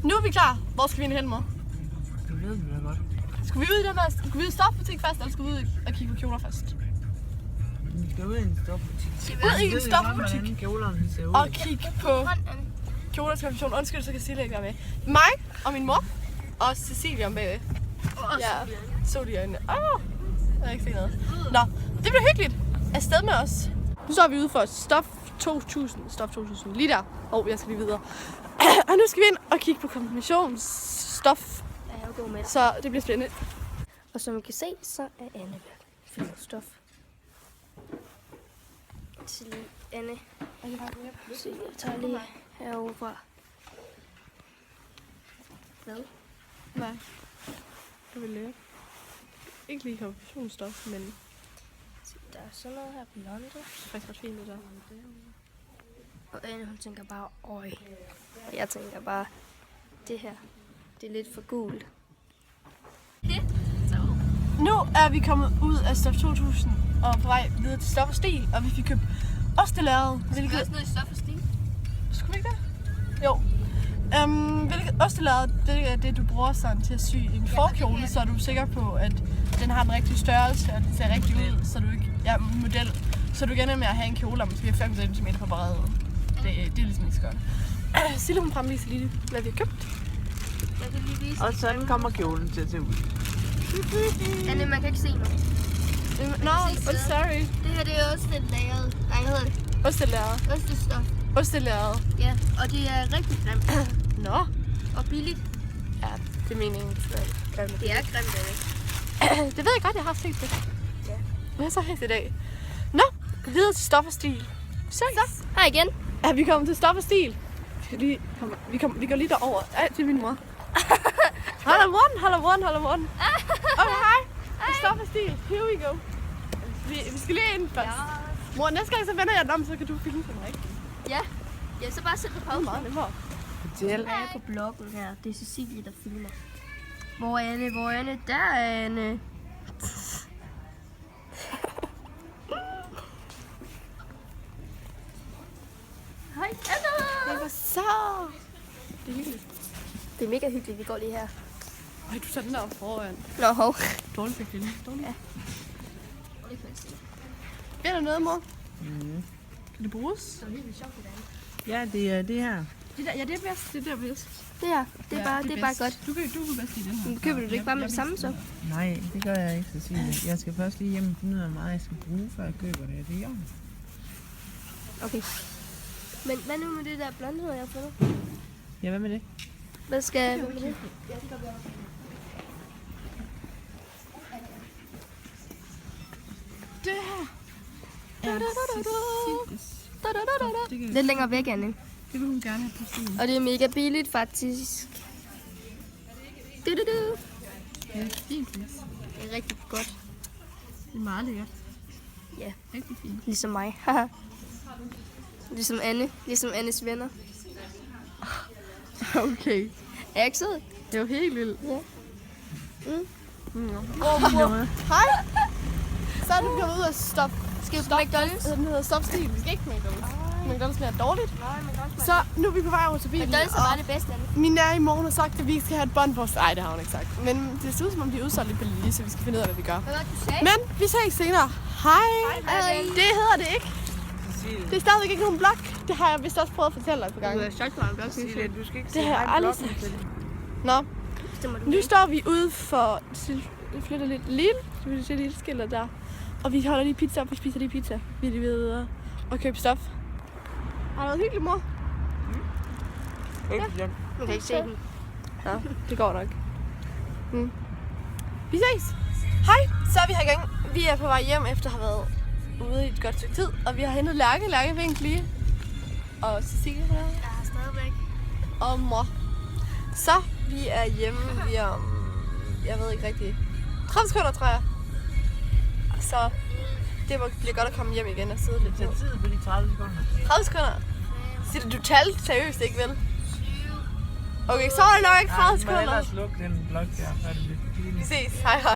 Nu er vi klar. Hvor skal vi ind hen, mor? Det ved vi da godt. Skal vi ud i den der, skal vi ud i stofbutik først, eller skal vi ud og kigge på kjoler først? Vi skal ud i en stofbutik. Ud i en stofbutik Hvordan kjolerne ser ud. og kigge på kjoler til konfirmation. Undskyld, så kan Cecilia ikke være med. Mig og min mor og Cecilia om bagved. Ja, så de øjnene. Jeg har ikke set noget. Nå, det bliver hyggeligt. Afsted med os. Nu så er vi ude for Stof 2000. Stof 2000. Lige der. Jeg skal lige videre. Og nu skal vi ind og kigge på konfirmationsstof. Ja, jeg er god med. Så det bliver spændende. Og som I kan se, så er Anne fyldt stof. Til Anne. Så jeg tager lige herovre fra. Hvad? Nej. Jeg vil lære. Ikke lige konfirmationsstof, men Der er sådan noget her blonde. det er faktisk ret fint det der. Og Anne, hun tænker bare, øj. Og jeg tænker bare, det her, det er lidt for gult. Nu er vi kommet ud af Stof 2000 og på vej videre til Stof og Stil, og vi fik købt ostelærred. Skal vi også ned i stof og stil? Skulle vi ikke det? Jo. Hvilket ostelærred, det er det, du bruger sådan til at sy en forkjole, så er du sikker på, at den har den rigtige størrelse, og den ser rigtig ud, så du ikke... Ja, model. Så du gerne med at have en kjole, og måske har 5 cm på bredden. Det er ligesom ikke så godt. Sille, hun fremviser lige, hvad vi har købt. Jeg kan lige vise. Og sådan kommer kjolen til at se ud. Anne, man kan ikke se noget. Sorry. Det her, det er også lidt lagret. Nej, hvad hedder det? Ostelærred. Ostestof. Ostelærred. Ja, og det er rigtig grimt. Nå. Og billigt. Ja, det er meningen. Det er grimt, Anne. Det ved jeg godt, jeg har set det. Ja. Hvad så her i dag? Nå, videre til Stof og Stil. Så. Hej igen. Er vi kommet til Stof og Stil? Vi går lige derover. Til min mor. Hold on. Okay, hej. Stof og Stil. Here we go. Vi skal lige ind først. Ja. Mor, næste gang så vender jeg den om, så kan du filme for mig, ikke? Ja. Ja, så bare sæt på Det er pause. meget nemmere. Fortæl. Jeg er på bloggen her. Det er Cecilie, der filmer. Hvor er Anne? Hvor er Anne? Der er Anne. Hej, Anne! Hvad så? Det er hyggeligt. Det er mega hyggeligt, vi går lige her. Ej, du tager den der foran. Nå, hov. Dårligt fik det. Dårligt. Ja. Er der noget, mor? Mm. Kan det bruges? Ja, det er det her. Det der, ja, det er bedst. Det der er bedst. Det her, det er bare, det er bare godt. Du kan bedst lide den her. Men køber du det ikke bare med det samme så? Nej, det gør jeg ikke, Cecilie. Jeg skal først lige hjem og finde ud af, hvor meget jeg skal bruge, før jeg køber det. Det er jo. Okay. Men hvad nu med det der blonde, jeg har fundet? Ja, hvad med det? Hvad skal hvad med det? Det her er Cecilies. Lidt længere væk, Anne. Det vil hun gerne have på stuen. Og det er mega billigt, faktisk. Du. Ja, det er fint, Chris. Det er rigtig godt. Det er meget lækkert. Ja, Rigtig fint. ligesom mig. Ligesom Anne. Ligesom Annes venner. Okay. Er jeg ikke sød? Det er jo helt vildt. Ja. Hej. Så er du kommet ud af Stop. Skal vi på McDonald's? Den hedder Stop Stil. Vi skal ikke på McDonald's. McDonald's smager dårligt. Nej, McDonald's. Så nu er vi på vej over til bilen. McDonald's er bare det bedste, Anne. Min nær i morgen har sagt, at vi skal have et bånd på os. Nej, det har hun ikke sagt. Men det ser ud som om, de er udsolgt lidt billige, så vi skal finde ud af, hvad vi gør. Hvad var det, du sagde? Men vi ses senere. Hej. Hej. Det hedder det ikke. Cecilie. Det er stadigvæk ikke nogen blog. Det har jeg vist også prøvet at fortælle dig et par gange. Cecilie, du skal ikke Det har jeg aldrig sagt. Nå, Bestemmer du nu det? står vi ude for... Vi flytter lidt lille. Så vi ser lille skilter der. Og vi holder lige pizza op. Vi spiser lige pizza. Vi er lige videre og købe stof. Har det været hyggeligt, mor? Ja. Du kan ikke se den. Nå, det går nok. Vi ses. Hej, så er vi her i gang. Vi er på vej hjem efter at have været ude i et godt stykke tid. Og vi har hentet Lærke Vink lige. Og Cecilie her. Jeg er stadigvæk. Og mor. Så vi er hjemme lige om, jeg ved ikke rigtigt, 30 sekunder, tror jeg. Så det bliver godt at komme hjem igen og sidde lidt. Tag tid på de 30 sekunder. 30 sekunder? Siger du talte seriøst, ikke vel? Okay, så er det nok ikke 30 Ja, men sekunder. ellers luk den blok der, så er det lidt Vi pinligt. ses. Hej hej.